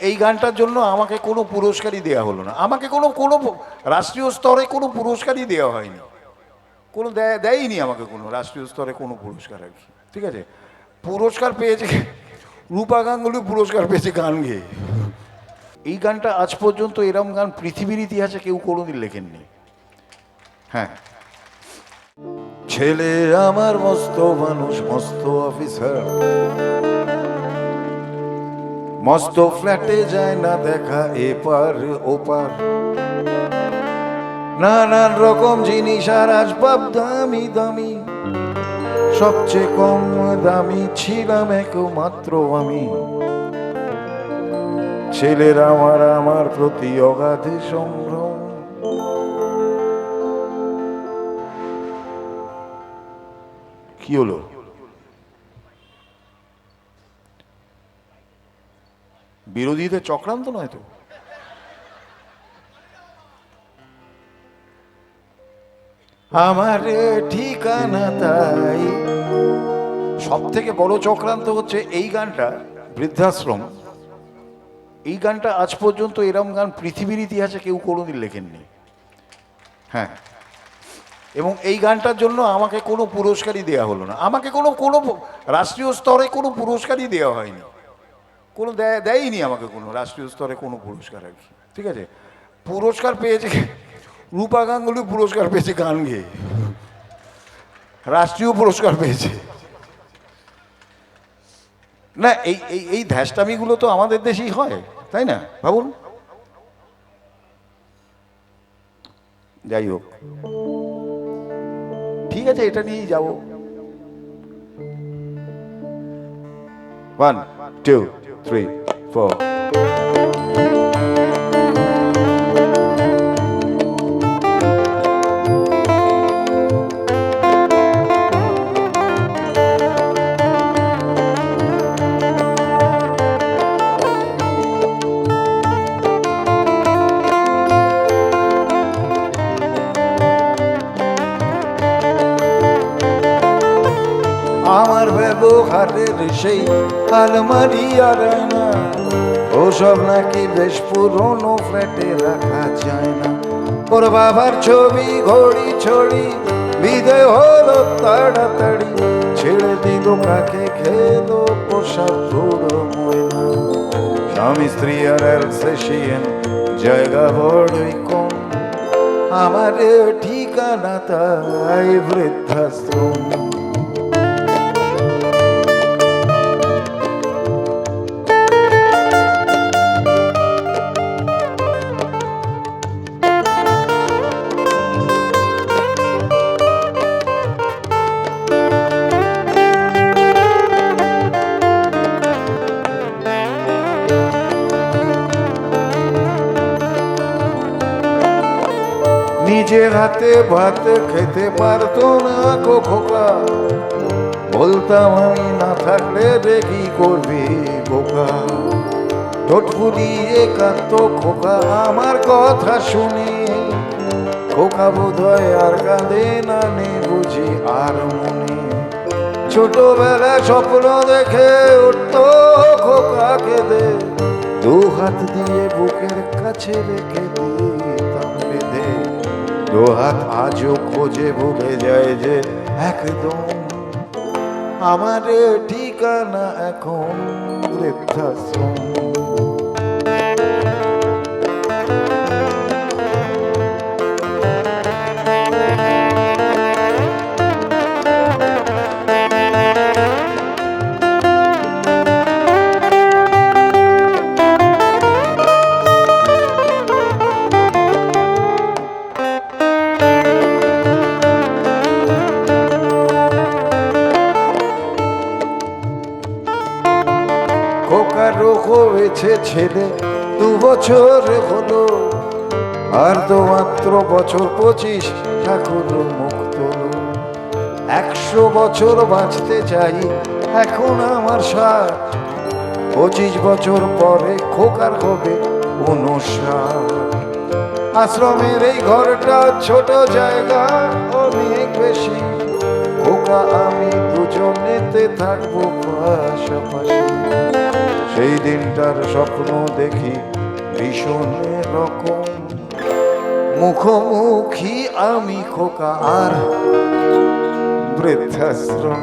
এই গানটার জন্য আমাকে কোনো পুরস্কারই দেওয়া হলো না, আমাকে কোনো কোনো রাষ্ট্রীয় স্তরে কোনো পুরস্কারই দেওয়া হয়নি, কোনো দেয়নি আমাকে কোনো রাষ্ট্রীয় স্তরে কোনো পুরস্কার আর কি। ঠিক আছে, পুরস্কার পেয়েছে রূপা গাঙ্গুলি, পুরস্কার পেয়েছে গান গেয়ে। এই গানটা আজ পর্যন্ত এরম গান পৃথিবীর ইতিহাসে কেউ কোনোদিন লেখেননি। হ্যাঁ, ছেলে আমার মস্ত মানুষ, মস্ত অফিসার, মস্ত ফ্ল্যাটে যায় না দেখা এপার ওপার, নানান রকম জিনিস আর আসবাব দামি দামি, সবচেয়ে কম দামি ছিলাম একমাত্র আমি। ছেলের আমার আমার প্রতি অগাধ সম্ভ্রম। কি হলো? বিরোধীদের চক্রান্ত নয় তো? আমার ঠিকানা তাই। সব থেকে বড় চক্রান্ত হচ্ছে এই গানটা, বৃদ্ধাশ্রম। এই গানটা আজ পর্যন্ত এরম গান পৃথিবীর ইতিহাসে কেউ কোনোদিন লেখেননি। হ্যাঁ, এবং এই গানটার জন্য আমাকে কোনো পুরস্কারই দেওয়া হলো না, আমাকে কোনো কোনো রাষ্ট্রীয় স্তরে কোনো পুরস্কারই দেওয়া হয়নি, কোনো দেয়নি আমাকে কোনো রাষ্ট্রীয় স্তরে কোনো পুরস্কার আর কি। ঠিক আছে, পুরস্কার পেয়েছে রূপা গাঙ্গুলি, পুরস্কার পেয়েছে গান গেয়ে, রাষ্ট্রীয় পুরস্কার পেয়েছে। না, এই এই এই ধ্যাসটামিগুলো তো আমাদের দেশেই হয়, তাই না? ভাবুন। যাই হোক, ঠিক আছে, এটা নিয়েই যাবো। 1 2 3 4। আমার ব্যবহারের সেই আলমারি আর না, ওসব নাকি বেশ পুরনো ফ্ল্যাটে রাখা যায় না। ওর বাবার ছবি ঘড়ি ছড়ি বিদায় হলো তাড়াতাড়ি, ছেড়ে দিল কাকে খেলো পোশাক পুরো ময়না। স্বামী স্ত্রী আর অ্যালসেশিয়ান জায়গা বড়ই কম, আমার ঠিকানা তাই বৃদ্ধাশ্রম। নিজের হাতে ভাত খেতে পারতো না গো খোকা, বলতাম আমি না থাকলে রে কি করবি বোকা। ঠোঁট ফুলিয়ে কাঁদতো খোকা আমার কথা শুনে, খোকা বোধহয় আর কাঁদে না, নে বুঝি আর মনে। ছোটবেলা স্বপ্ন দেখে উঠতো খোকা কেঁদে, দু হাত দিয়ে বুকের কাছে রেখে দিতাম বেঁধে। দু হাত আজও খোঁজে ভুলে যায় যে একদম, আমার ঠিকানা এখন বৃদ্ধাশ্রম। খোকারও হয়েছে ছেলে 2 বছর হলো, আর তো মাত্র বছর 25 এখনো মুক্ত। 100 বছর বাঁচতে চাই এখন আমার 60, 25 বছর পরে খোকার হবে 59। আশ্রমের এই ঘরটা ছোট, জায়গা অনেক বেশি, খোকা আমি দুজনেতে থাকবো পাশাপাশি। সেই দিনটার স্বপ্ন দেখি ভীষণ রকম। মুখোমুখি আমি খোকা আর বৃদ্ধাশ্রম।